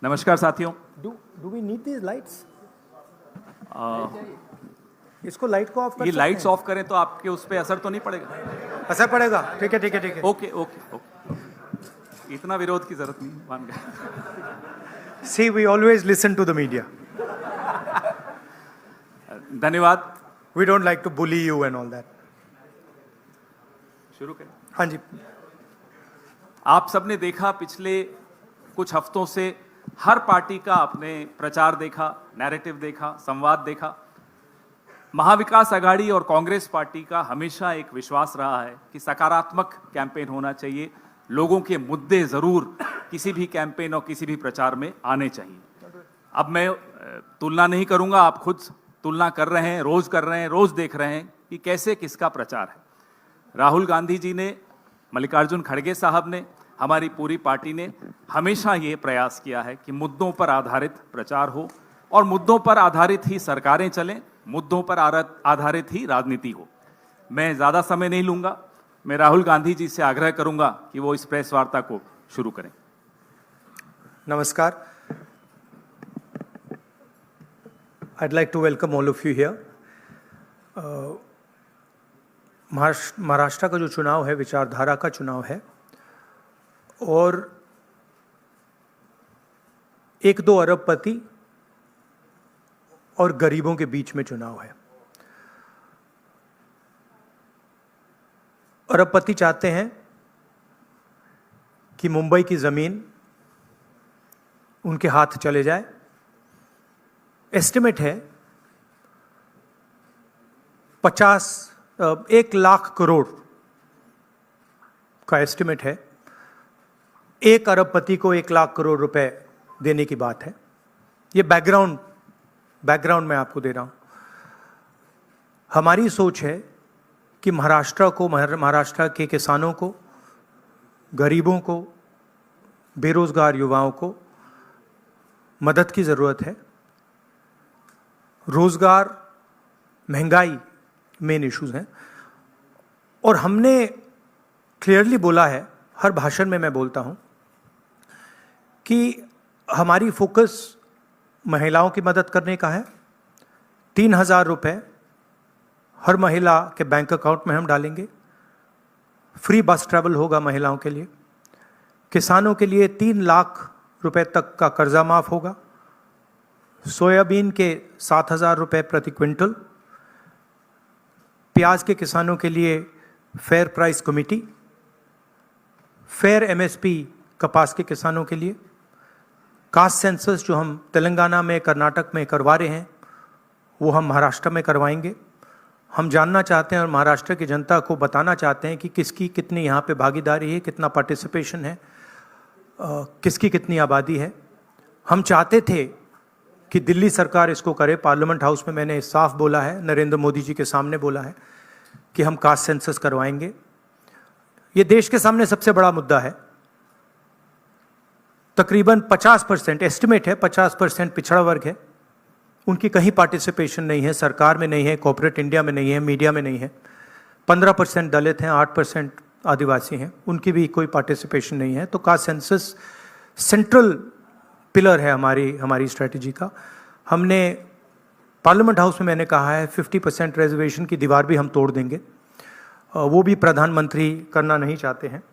नमस्कार साथियों। Do we need these lights? इसको लाइट को ऑफ कर ये सकते लाइट्स हैं? ऑफ करें तो आपके उस पर असर तो नहीं पड़ेगा? असर पड़ेगा। ठीक है ठीक है ठीक है। ओके ओके ओके, इतना विरोध की जरूरत नहीं, मान गए। See, we always listen to the media. धन्यवाद। We don't like to bully you and all that. शुरू करें। हाँ जी। आप सबने देखा, पिछले कुछ हफ्तों से हर पार्टी का आपने प्रचार देखा, नैरेटिव देखा, संवाद देखा। महाविकास आघाड़ी और कांग्रेस पार्टी का हमेशा एक विश्वास रहा है कि सकारात्मक कैंपेन होना चाहिए, लोगों के मुद्दे जरूर किसी भी कैंपेन और किसी भी प्रचार में आने चाहिए। अब मैं तुलना नहीं करूंगा, आप खुद तुलना कर रहे हैं, रोज देख रहे हैं कि कैसे किसका प्रचार है। राहुल गांधी जी ने, मल्लिकार्जुन खड़गे साहब ने, हमारी पूरी पार्टी ने हमेशा ये प्रयास किया है कि मुद्दों पर आधारित प्रचार हो और मुद्दों पर आधारित ही सरकारें चलें, मुद्दों पर आधारित ही राजनीति हो। मैं ज़्यादा समय नहीं लूँगा, मैं राहुल गांधी जी से आग्रह करूँगा कि वो इस प्रेस वार्ता को शुरू करें। नमस्कार। I'd like to welcome all of you here. Maharashtra का जो चुनाव है विचारधारा का चुनाव है और 1-2 अरबपति और गरीबों के बीच में चुनाव है। अरबपति चाहते हैं कि मुंबई की जमीन उनके हाथ चले जाए। एस्टिमेट है 1 लाख करोड़ का एस्टिमेट है। 1 अरबपति को 1 लाख करोड़ रुपए देने की बात है। ये बैकग्राउंड मैं आपको दे रहा हूं। हमारी सोच है कि महाराष्ट्र के किसानों को, गरीबों को, बेरोजगार युवाओं को मदद की जरूरत है। रोजगार, महंगाई मेन इश्यूज हैं और हमने क्लियरली बोला है, हर भाषण में मैं बोलता हूं कि हमारी फोकस महिलाओं की मदद करने का है। 3,000 रुपये हर महिला के बैंक अकाउंट में हम डालेंगे। फ्री बस ट्रैवल होगा महिलाओं के लिए। किसानों के लिए 3 लाख रुपए तक का कर्जा माफ होगा। सोयाबीन के 7,000 रुपये प्रति क्विंटल। प्याज के किसानों के लिए fair price committee. Fair MSP कपास के किसानों के लिए। कास्ट सेंसस जो हम तेलंगाना में, कर्नाटक में करवा रहे हैं, वो हम महाराष्ट्र में करवाएंगे। हम जानना चाहते हैं और महाराष्ट्र की जनता को बताना चाहते हैं कि किसकी कितनी यहाँ पे भागीदारी है, कितना पार्टिसिपेशन है, किसकी कितनी आबादी है। हम चाहते थे कि दिल्ली सरकार इसको करे। पार्लियामेंट हाउस में मैंने साफ बोला है, नरेंद्र मोदी जी के सामने बोला है कि हम कास्ट सेंसस करवाएंगे। ये देश के सामने सबसे बड़ा मुद्दा है। तकरीबन 50%, एस्टिमेट है 50% पिछड़ा वर्ग है, उनकी कहीं पार्टिसिपेशन नहीं है, सरकार में नहीं है, कॉर्पोरेट इंडिया में नहीं है, मीडिया में नहीं है। 15% दलित हैं, 8% आदिवासी हैं, उनकी भी कोई पार्टिसिपेशन नहीं है। तो कास्ट सेंसस सेंट्रल पिलर है हमारी स्ट्रेटजी का। हमने पार्लियामेंट हाउस में मैंने कहा है 50% रिजर्वेशन की दीवार भी हम तोड़ देंगे। वो भी प्रधानमंत्री करना नहीं चाहते हैं।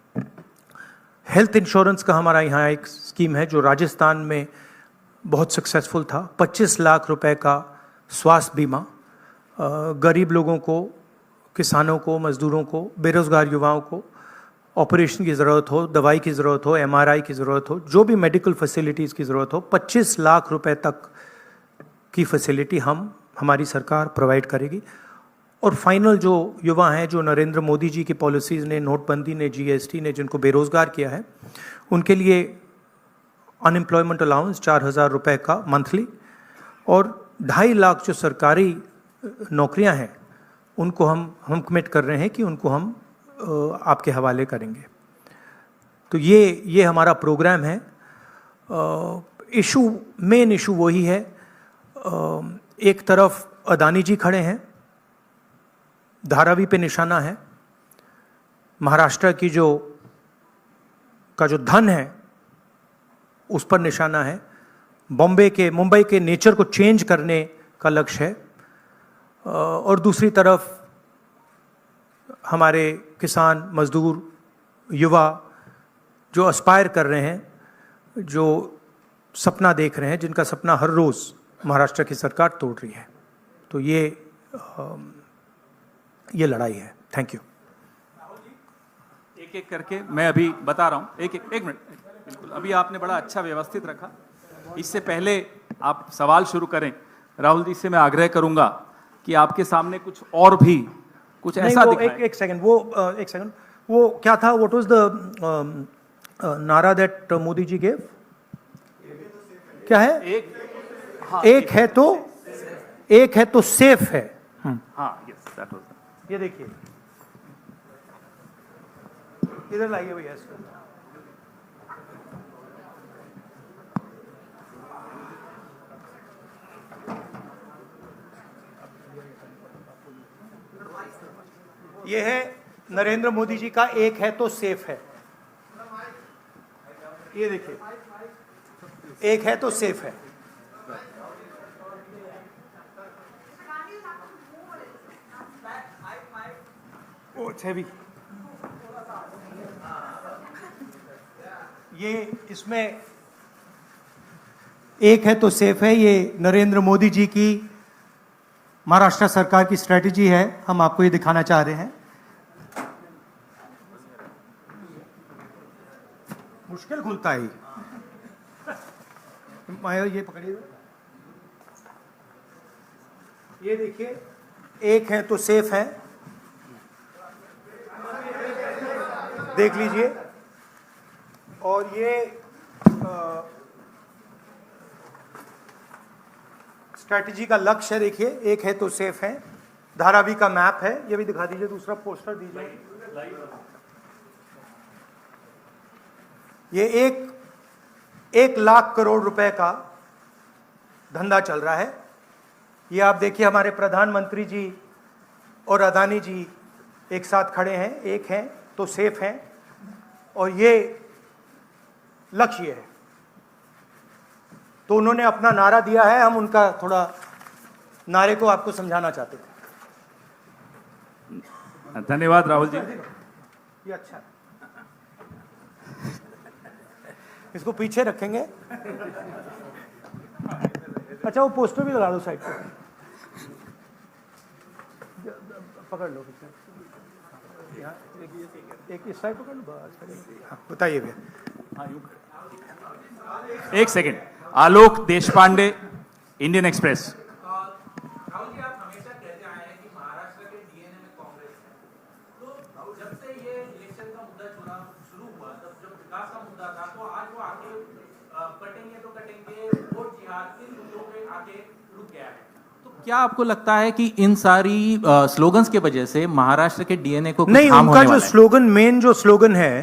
हेल्थ इंश्योरेंस का हमारा यहाँ एक स्कीम है जो राजस्थान में बहुत सक्सेसफुल था। 25 लाख रुपए का स्वास्थ्य बीमा गरीब लोगों को, किसानों को, मजदूरों को, बेरोजगार युवाओं को ऑपरेशन की ज़रूरत हो, दवाई की ज़रूरत हो, MRI की ज़रूरत हो, जो भी मेडिकल फैसिलिटीज़ की ज़रूरत हो, 25 लाख रुपए तक की फैसिलिटी हमारी सरकार प्रोवाइड करेगी। और फाइनल जो युवा हैं, जो नरेंद्र मोदी जी की पॉलिसीज़ ने, नोटबंदी ने, GST ने जिनको बेरोज़गार किया है, उनके लिए अनएम्प्लॉयमेंट अलाउंस 4,000 रुपये का मंथली और 2.5 लाख जो सरकारी नौकरियां हैं उनको हम कमिट कर रहे हैं कि उनको हम आपके हवाले करेंगे। तो ये हमारा प्रोग्राम है। मेन इशू वही है। एक तरफ अदानी जी खड़े हैं, धारावी पे निशाना है। महाराष्ट्र का जो धन है उस पर निशाना है। मुंबई के नेचर को चेंज करने का लक्ष्य है। और दूसरी तरफ हमारे किसान, मजदूर, युवा जो एस्पायर कर रहे हैं, जो सपना देख रहे हैं, जिनका सपना हर रोज़ महाराष्ट्र की सरकार तोड़ रही है। तो ये लड़ाई है। Thank you. एक एक करके मैं अभी बता रहा हूँ। एक मिनट, बिल्कुल। अभी आपने बड़ा अच्छा व्यवस्थित रखा। इससे पहले आप सवाल शुरू करें, राहुल जी से मैं आग्रह करूंगा कि आपके सामने कुछ और भी कुछ ऐसा दिखाएं। एक सेकंड, वो क्या था? व्हाट वाज द नारा दैट मोदी जी गेव? क्या है? एक है तो सेफ है। हाँ, यस, दैट वाज। ये देखिए, इधर लाइए भैया इसको। ये है नरेंद्र मोदी जी का एक है तो सेफ है। ये देखिए, एक है तो सेफ है। भी ये इसमें एक है तो सेफ है, ये नरेंद्र मोदी जी की महाराष्ट्र सरकार की स्ट्रेटजी है। हम आपको ये दिखाना चाह रहे हैं। मुश्किल खुलता है ये पकड़िए। ये देखिए, एक है तो सेफ है, देख लीजिए। और ये स्ट्रैटेजी का लक्ष्य है। देखिए, एक है तो सेफ है। धारावी का मैप है, ये भी दिखा दीजिए। दूसरा पोस्टर दीजिए। ये एक लाख करोड़ रुपए का धंधा चल रहा है। ये आप देखिए, हमारे प्रधानमंत्री जी और अदानी जी एक साथ खड़े हैं। एक हैं तो सेफ हैं, और ये लक्ष्य है। तो उन्होंने अपना नारा दिया है, हम उनका थोड़ा नारे को आपको समझाना चाहते थे। धन्यवाद राहुल जी। ये अच्छा है। इसको पीछे रखेंगे। अच्छा, वो पोस्टर भी लगा दो साइड पे। पकड़ लो एक इस साइड पकड़ लो बस। हाँ, बताइए भैया। एक सेकेंड। आलोक देशपांडे, इंडियन एक्सप्रेस। राहुल जी, आप हमेशा कहते आए हैं कि महाराष्ट्र के डीएनए में कांग्रेस है। तो जब से ये इलेक्शन का मुद्दा शुरू हुआ, तब जब विकास का मुद्दा था, तो आज वो आगे कटेंगे तो कटेंगे, वोट जिहाद इन मुद्दों पे आके रुक गया है। तो क्या आपको लगता है कि इन सारी स्लोगन्स के वजह से महाराष्ट्र के डीएनए को नहीं, उनका जो स्लोगन, मेन जो स्लोगन है,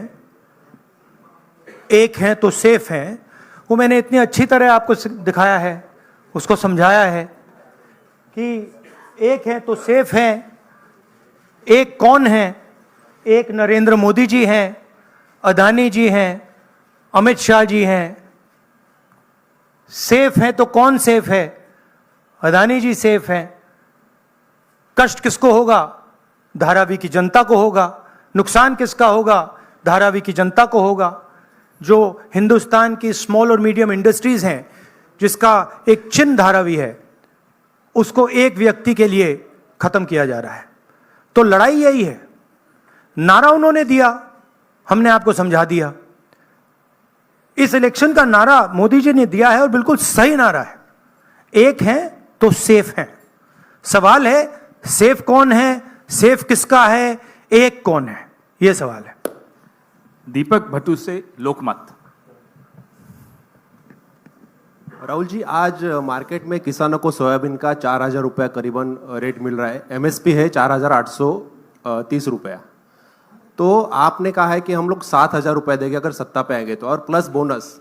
एक है तो सेफ है, वो मैंने इतनी अच्छी तरह आपको दिखाया है, उसको समझाया है कि एक है तो सेफ है। एक कौन है? एक नरेंद्र मोदी जी हैं, अदानी जी हैं, अमित शाह जी हैं। सेफ है तो कौन सेफ है? अदानी जी सेफ हैं। कष्ट किसको होगा? धारावी की जनता को होगा। नुकसान किसका होगा? धारावी की जनता को होगा। जो हिंदुस्तान की स्मॉल और मीडियम इंडस्ट्रीज हैं, जिसका एक चिन्ह धारावी है, उसको एक व्यक्ति के लिए खत्म किया जा रहा है। तो लड़ाई यही है। नारा उन्होंने दिया, हमने आपको समझा दिया। इस इलेक्शन का नारा मोदी जी ने दिया है, और बिल्कुल सही नारा है। एक है तो सेफ है। सवाल है, सेफ कौन है? सेफ किसका है? एक कौन है? यह सवाल है। दीपक भट्टू से लोकमत। राहुल जी, आज मार्केट में किसानों को सोयाबीन का 4,000 रुपया करीबन रेट मिल रहा है। एमएसपी है 4,830 रुपया। तो आपने कहा है कि हम लोग 7,000 रुपये देंगे अगर सत्ता पे आएंगे तो, और प्लस बोनस।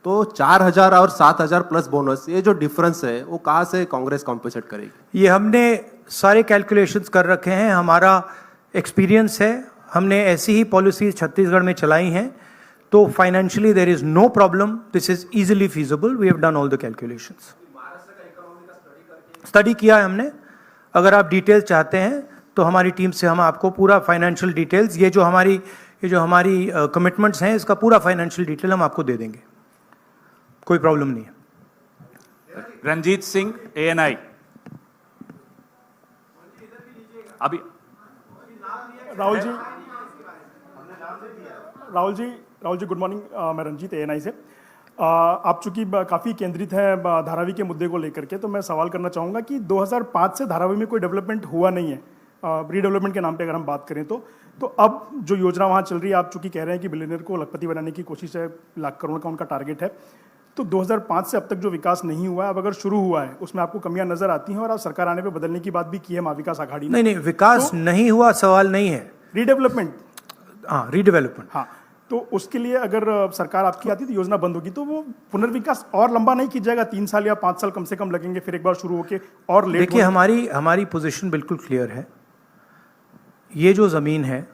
तो 4,000 और 7,000 प्लस बोनस, ये जो डिफरेंस है वो कहाँ से कांग्रेस कॉम्पेंसेट करेगी? ये हमने सारे कैलकुलेशंस कर रखे हैं, हमारा एक्सपीरियंस है। हमने ऐसी ही पॉलिसीज छत्तीसगढ़ में चलाई हैं। तो financially there is no problem, this is easily feasible, we have done all the calculations. Study किया है हमने, अगर आप डिटेल्स चाहते हैं तो हमारी टीम से हम आपको पूरा फाइनेंशियल डिटेल्स, ये जो हमारी कमिटमेंट्स हैं, इसका पूरा फाइनेंशियल डिटेल हम आपको दे देंगे, कोई प्रॉब्लम नहीं है। रंजीत सिंह, ANI। अभी राहुल जी गुड मॉर्निंग। मैं रंजीत, ANI से। आप चूंकि काफ़ी केंद्रित हैं धारावी के मुद्दे को लेकर के, तो मैं सवाल करना चाहूँगा कि 2005 से धारावी में कोई डेवलपमेंट हुआ नहीं है, रीडेवलपमेंट के नाम पे अगर हम बात करें तो अब जो योजना वहाँ चल रही है, आप चूंकि कह रहे हैं कि बिलियनियर को लखपति बनाने की कोशिश है, लाख करोड़ का उनका टारगेट है, तो 2005 से अब तक जो विकास नहीं हुआ है, अब अगर शुरू हुआ है उसमें आपको कमियां नजर आती हैं, और आप सरकार आने पे बदलने की बात भी की है महाविकास आघाड़ी ने। नहीं, विकास नहीं हुआ सवाल नहीं है, रीडेवलपमेंट, हाँ रीडेवलपमेंट, हाँ, तो उसके लिए अगर सरकार आपकी आती तो योजना बंद होगी, तो वो पुनर्विकास और लंबा नहीं किया जाएगा, 3 साल या 5 साल कम से कम लगेंगे, फिर एक बार शुरू होके और लेट। देखिए, हमारी पोजीशन बिल्कुल क्लियर है। ये जो ज़मीन है,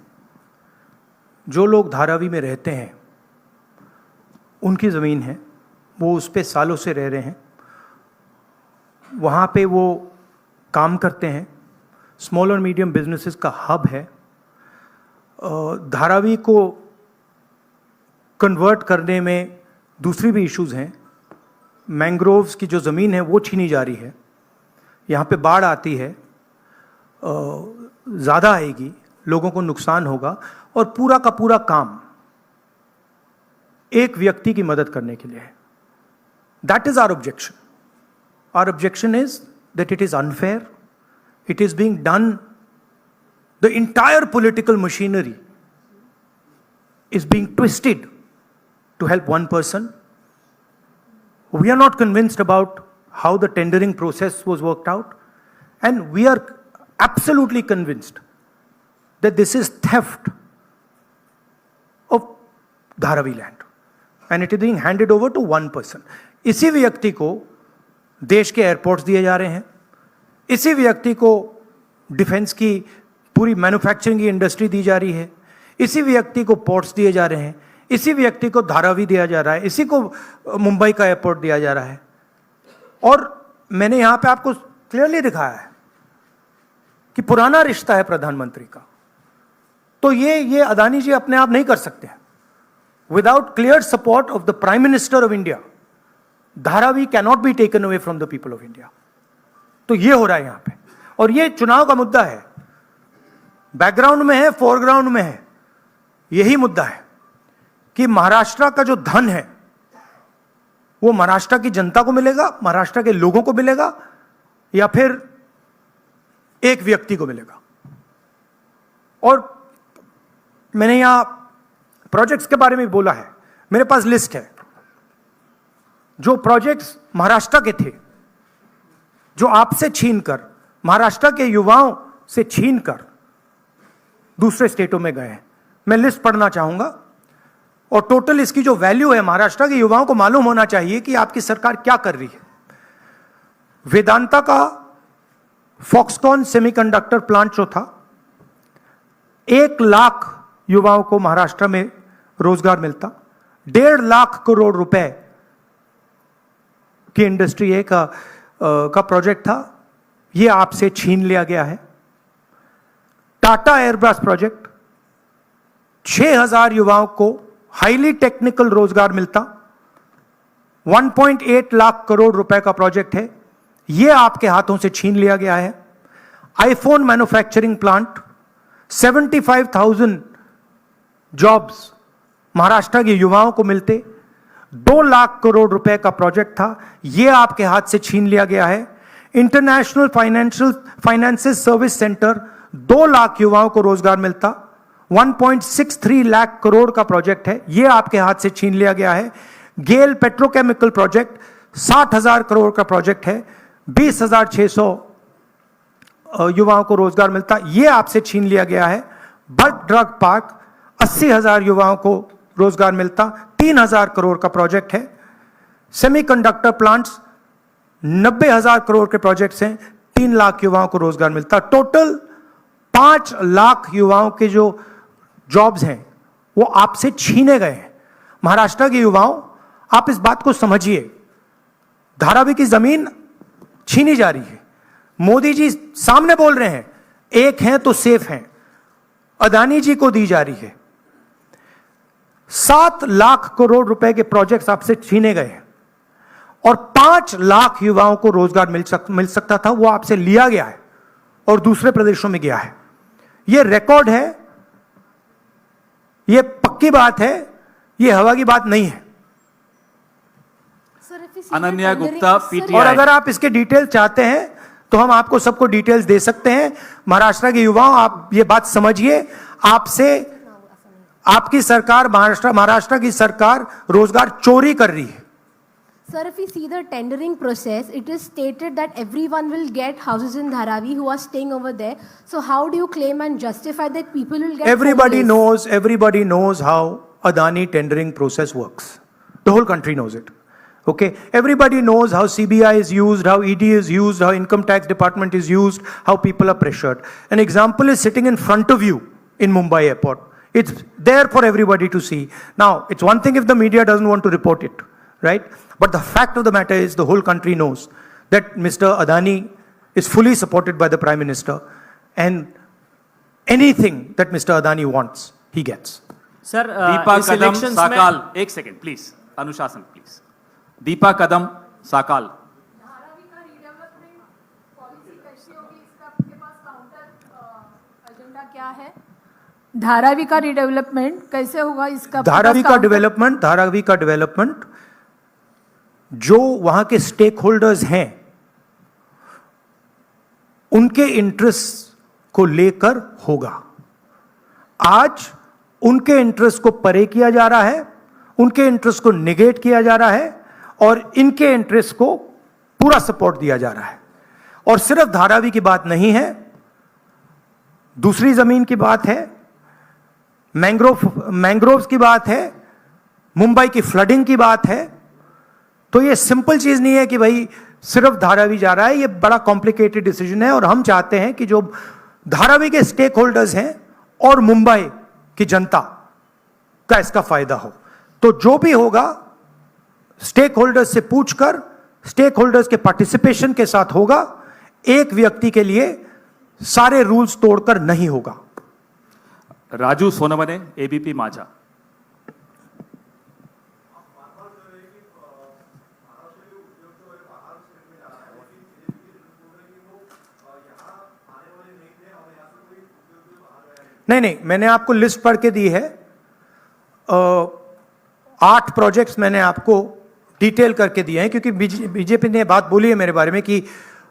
जो लोग धारावी में रहते हैं उनकी ज़मीन है, वो उस पे सालों से रह रहे हैं, वहाँ पे वो काम करते हैं, स्मॉल और मीडियम बिजनेसेस का हब है। धारावी को कन्वर्ट करने में दूसरी भी इश्यूज़ हैं। मैंग्रोव्स की जो ज़मीन है वो छीनी जा रही है, यहाँ पे बाढ़ आती है, ज़्यादा आएगी, लोगों को नुकसान होगा, और पूरा का पूरा काम एक व्यक्ति की मदद करने के लिए है। That is our objection. Our objection is that it is unfair, it is being done, the entire political machinery is being twisted to help one person. We are not convinced about how the tendering process was worked out, and we are absolutely convinced that this is theft of Dharavi land, and it is being handed over to one person. इसी व्यक्ति को देश के airports दिए जा रहे हैं, इसी व्यक्ति को डिफेंस की पूरी मैन्युफैक्चरिंग की इंडस्ट्री दी जा रही है, इसी व्यक्ति को पोर्ट्स दिए जा रहे हैं, इसी व्यक्ति को धारावी दिया जा रहा है, इसी को मुंबई का एयरपोर्ट दिया जा रहा है। और मैंने यहां पे आपको क्लियरली दिखाया है कि पुराना रिश्ता है प्रधानमंत्री का, तो ये अदानी जी अपने आप नहीं कर सकते हैं। Without clear support of the prime minister of India, Dharavi cannot be taken away from the people of India. तो ये हो रहा है यहां पे, और ये चुनाव का मुद्दा है, बैकग्राउंड में है, फोरग्राउंड में है। यही मुद्दा है कि महाराष्ट्र का जो धन है वो महाराष्ट्र की जनता को मिलेगा, महाराष्ट्र के लोगों को मिलेगा, या फिर एक व्यक्ति को मिलेगा। और मैंने यहां प्रोजेक्ट्स के बारे में बोला है, मेरे पास लिस्ट है जो प्रोजेक्ट्स महाराष्ट्र के थे, जो आपसे छीनकर, महाराष्ट्र के युवाओं से छीनकर दूसरे स्टेटों में गए हैं। मैं लिस्ट पढ़ना चाहूंगा, और टोटल इसकी जो वैल्यू है, महाराष्ट्र के युवाओं को मालूम होना चाहिए कि आपकी सरकार क्या कर रही है। वेदांता का फॉक्सकॉन सेमीकंडक्टर प्लांट जो था, 1 लाख युवाओं को महाराष्ट्र में रोजगार मिलता, 1.5 लाख करोड़ रुपए की इंडस्ट्री का प्रोजेक्ट था, यह आपसे छीन लिया गया है। टाटा एयरब्रश प्रोजेक्ट, 6000 युवाओं को हाईली टेक्निकल रोजगार मिलता, 1.8 लाख करोड़ रुपए का प्रोजेक्ट है, यह आपके हाथों से छीन लिया गया है। IPhone manufacturing plant, 75,000 jobs Maharashtra के युवाओं को मिलते, 2 लाख करोड़ रुपए का प्रोजेक्ट था, यह आपके हाथ से छीन लिया गया है। International finances service centre, 2 lakh युवाओं को रोजगार मिलता, 1.63 लाख करोड़ का प्रोजेक्ट है, यह आपके हाथ से छीन लिया गया है। गेल पेट्रोकेमिकल प्रोजेक्ट, 60,000 करोड़ का प्रोजेक्ट है, 20,600 युवाओं को रोजगार मिलता, यह आपसे छीन लिया गया है। बर्ड ड्रग पार्क, 80,000 युवाओं को रोजगार मिलता, 3,000 करोड़ का प्रोजेक्ट है। सेमीकंडक्टर प्लांट्स, 90,000 करोड़ के प्रोजेक्ट्स हैं, 3 लाख युवाओं को रोजगार मिलता। टोटल 5 लाख युवाओं के जो जॉब्स हैं वो आपसे छीने गए हैं। महाराष्ट्र के युवाओं, आप इस बात को समझिए, धारावी की जमीन छीनी जा रही है। मोदी जी सामने बोल रहे हैं, एक हैं तो सेफ हैं, अदानी जी को दी जा रही है। 7 लाख करोड़ रुपए के प्रोजेक्ट्स आपसे छीने गए हैं और 5 लाख युवाओं को रोजगार मिल सकता था, वो आपसे लिया गया है और दूसरे प्रदेशों में गया है। यह रिकॉर्ड है, यह पक्की बात है, यह हवा की बात नहीं है। अनन्या गुप्ता, और पीटीआई। अगर आप इसके डिटेल चाहते हैं तो हम आपको सबको डिटेल्स दे सकते हैं। महाराष्ट्र के युवाओं, आप ये बात समझिए, आपसे आपकी सरकार, महाराष्ट्र की सरकार रोजगार चोरी कर रही है। Sir, if we see the tendering process, it is stated that everyone will get houses in Dharavi who are staying over there. So how do you claim and justify that people will get Everybody homeless? knows how Adani tendering process works. The whole country knows it. Okay, everybody knows how CBI is used, how ED is used, how income tax department is used, how people are pressured. An example is sitting in front of you in Mumbai airport. It's there for everybody to see. Now, it's one thing if the media doesn't want to report it, right? But the fact of the matter is the whole country knows that Mr. Adani is fully supported by the Prime Minister, and anything that Mr. Adani wants, he gets. Sir Deepa इस कदम elections में साकाल, एक second please, अनुशासन please. Deepa कदम साकाल। धारावी का redevelopment policy कैसी होगी, इसका आपके पास counter agenda क्या है? धारावी का रीडेवलपमेंट कैसे होगा, इसका धारावी का डेवलपमेंट जो वहां के स्टेक होल्डर्स हैं उनके इंटरेस्ट को लेकर होगा। आज उनके इंटरेस्ट को परे किया जा रहा है, उनके इंटरेस्ट को निगेट किया जा रहा है और इनके इंटरेस्ट को पूरा सपोर्ट दिया जा रहा है। और सिर्फ धारावी की बात नहीं है, दूसरी जमीन की बात है, मैंग्रोव्स की बात है, मुंबई की फ्लडिंग की बात है। तो ये सिंपल चीज नहीं है कि भाई सिर्फ धारावी जा रहा है, ये बड़ा कॉम्प्लिकेटेड डिसीजन है। और हम चाहते हैं कि जो धारावी के स्टेक होल्डर्स हैं और मुंबई की जनता का इसका फायदा हो। तो जो भी होगा स्टेक होल्डर्स से पूछकर, स्टेक होल्डर्स के पार्टिसिपेशन के साथ होगा। एक व्यक्ति के लिए सारे रूल्स तोड़कर नहीं होगा। राजू सोनवने, एबीपी माझा। नहीं, मैंने आपको लिस्ट पढ़ के दी है। 8 प्रोजेक्ट्स मैंने आपको डिटेल करके दिए हैं, क्योंकि बीजेपी ने बात बोली है मेरे बारे में कि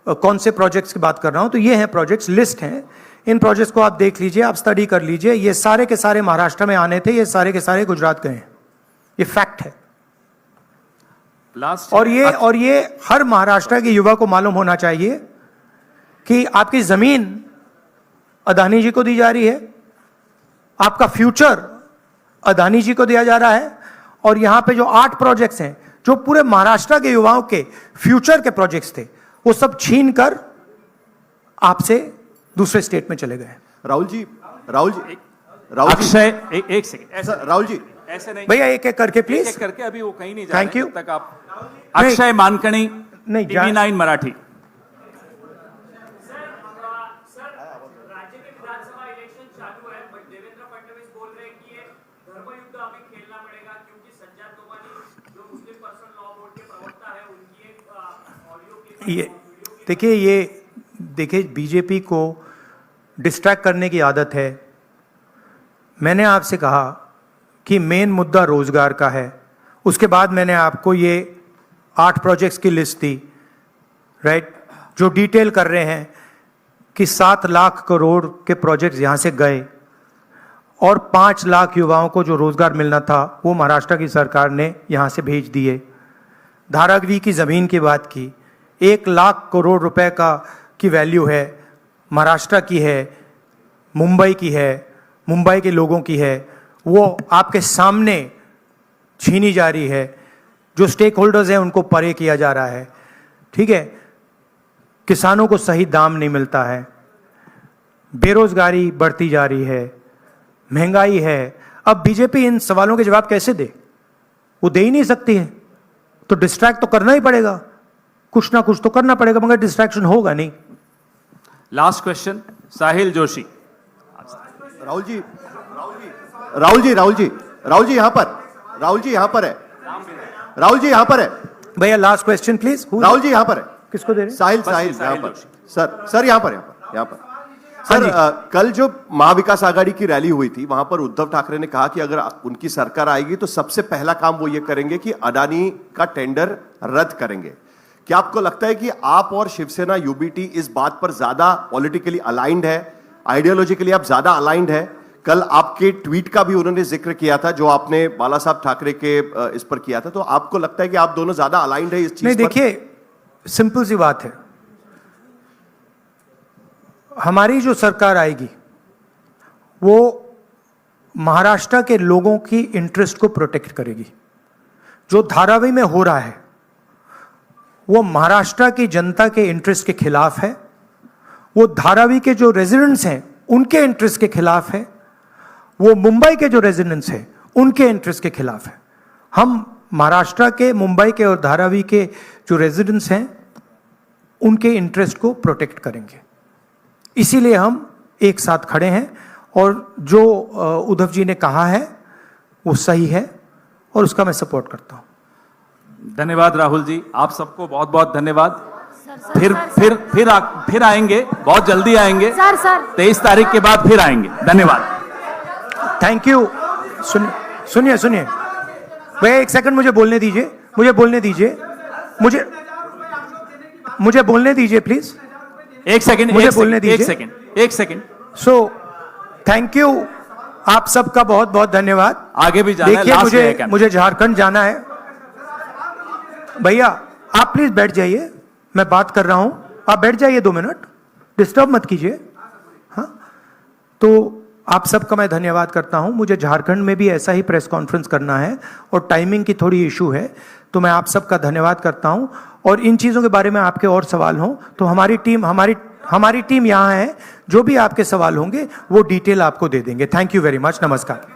कौन से प्रोजेक्ट्स की बात कर रहा हूं। तो ये हैं प्रोजेक्ट्स, लिस्ट हैं। इन प्रोजेक्ट्स को आप देख लीजिए, आप स्टडी कर लीजिए। ये सारे के सारे महाराष्ट्र में आने थे, ये सारे के सारे गुजरात गए हैं, ये फैक्ट है। लास्ट और ये हर महाराष्ट्र के युवा को मालूम होना चाहिए कि आपकी जमीन अदानी जी को दी जा रही है, आपका फ्यूचर अदानी जी को दिया जा रहा है। और यहां पे जो 8 प्रोजेक्ट्स हैं, जो पूरे महाराष्ट्र के युवाओं के फ्यूचर के प्रोजेक्ट्स थे, वो सब छीन कर आपसे दूसरे स्टेट में चले गए। राहुल जी अक्षय, एक सेकंड, ऐसा राहुल जी ऐसे नहीं भैया एक एक करके एक प्लीज। करके, अभी वो कहीं नहीं जा Thank रहे you. जब तक आप। अक्षय मानकणी, नहीं, टीवी 9 मराठी। राज्य के विधानसभा इलेक्शन चालू है, बट देवेंद्र फडणवीस बोल रहे हैं कि ये धर्मयुद्ध अभी खेलना पड़ेगा, क्योंकि संजय तोमानी जो मुस्लिम पर्सन लॉ बोर्ड के प्रवक्ता है, उनकी एक ऑडियो क्लिप देखिए बीजेपी को डिस्ट्रैक्ट करने की आदत है। मैंने आपसे कहा कि मेन मुद्दा रोजगार का है, उसके बाद मैंने आपको ये 8 प्रोजेक्ट्स की लिस्ट दी, राइट, जो डिटेल कर रहे हैं कि 7 लाख करोड़ के प्रोजेक्ट्स यहां से गए और 5 लाख युवाओं को जो रोजगार मिलना था वो महाराष्ट्र की सरकार ने यहां से भेज दिए। धारावी की जमीन की बात की, 1 लाख करोड़ रुपए की वैल्यू है, महाराष्ट्र की है, मुंबई की है, मुंबई के लोगों की है, वो आपके सामने छीनी जा रही है। जो स्टेक होल्डर्स हैं उनको परे किया जा रहा है, ठीक है। किसानों को सही दाम नहीं मिलता है, बेरोजगारी बढ़ती जा रही है, महंगाई है। अब बीजेपी इन सवालों के जवाब कैसे दे? वो दे ही नहीं सकती है, तो डिस्ट्रैक्ट तो करना ही पड़ेगा, कुछ ना कुछ तो करना पड़ेगा, मगर डिस्ट्रैक्शन होगा नहीं। लास्ट क्वेश्चन साहिल जोशी। राहुल जी यहाँ पर है, राहुल जी यहाँ पर है, भैया last question please. Rahul ji यहाँ पर है, किसको दे रहे हैं? साहिल यहाँ पर, सर यहाँ पर सर, कल जो महाविकास आघाड़ी की रैली हुई थी वहां पर उद्धव ठाकरे ने कहा कि अगर उनकी सरकार आएगी तो सबसे पहला काम वो ये करेंगे कि अडानी का टेंडर रद्द करेंगे। क्या आपको लगता है कि आप और शिवसेना यूबीटी इस बात पर ज्यादा पॉलिटिकली अलाइंड है, आइडियोलॉजिकली आप ज्यादा अलाइंड है? कल आपके ट्वीट का भी उन्होंने जिक्र किया था जो आपने बाला साहब ठाकरे के इस पर किया था, तो आपको लगता है कि आप दोनों ज्यादा अलाइंड है इस चीज नहीं, पर? देखिए सिंपल सी बात है, हमारी जो सरकार आएगी वो महाराष्ट्र के लोगों की इंटरेस्ट को प्रोटेक्ट करेगी। जो धारावी में हो रहा है वो महाराष्ट्र की जनता के इंटरेस्ट के खिलाफ है, वो धारावी के जो रेजिडेंट्स हैं उनके इंटरेस्ट के खिलाफ है, वो मुंबई के जो रेजिडेंट्स हैं उनके इंटरेस्ट के खिलाफ है। हम महाराष्ट्र के, मुंबई के और धारावी के जो रेजिडेंट्स हैं उनके इंटरेस्ट को प्रोटेक्ट करेंगे, इसीलिए हम एक साथ खड़े हैं। और जो उद्धव जी ने कहा है वो सही है और उसका मैं सपोर्ट करता हूं। धन्यवाद राहुल जी, आप सबको बहुत बहुत धन्यवाद। फिर आएंगे, बहुत जल्दी आएंगे, 23 तारीख के बाद फिर आएंगे। धन्यवाद, थैंक यू। सुनिए भैया एक सेकंड मुझे बोलने दीजिए, मुझे बोलने दीजिए प्लीज। एक सेकंड मुझे बोलने दीजिए। एक सेकंड। सो थैंक यू, आप सबका बहुत बहुत धन्यवाद। आगे भी जाना है, देखिए मुझे झारखंड जाना है। भैया आप प्लीज बैठ जाइए, मैं बात कर रहा हूं, आप बैठ जाइए 2 मिनट, डिस्टर्ब मत कीजिए। हाँ, तो आप सबका मैं धन्यवाद करता हूं। मुझे झारखंड में भी ऐसा ही प्रेस कॉन्फ्रेंस करना है और टाइमिंग की थोड़ी इशू है, तो मैं आप सबका धन्यवाद करता हूं। और इन चीज़ों के बारे में आपके और सवाल हों तो हमारी टीम यहाँ है, जो भी आपके सवाल होंगे वो डिटेल आपको दे देंगे। थैंक यू वेरी मच, नमस्कार।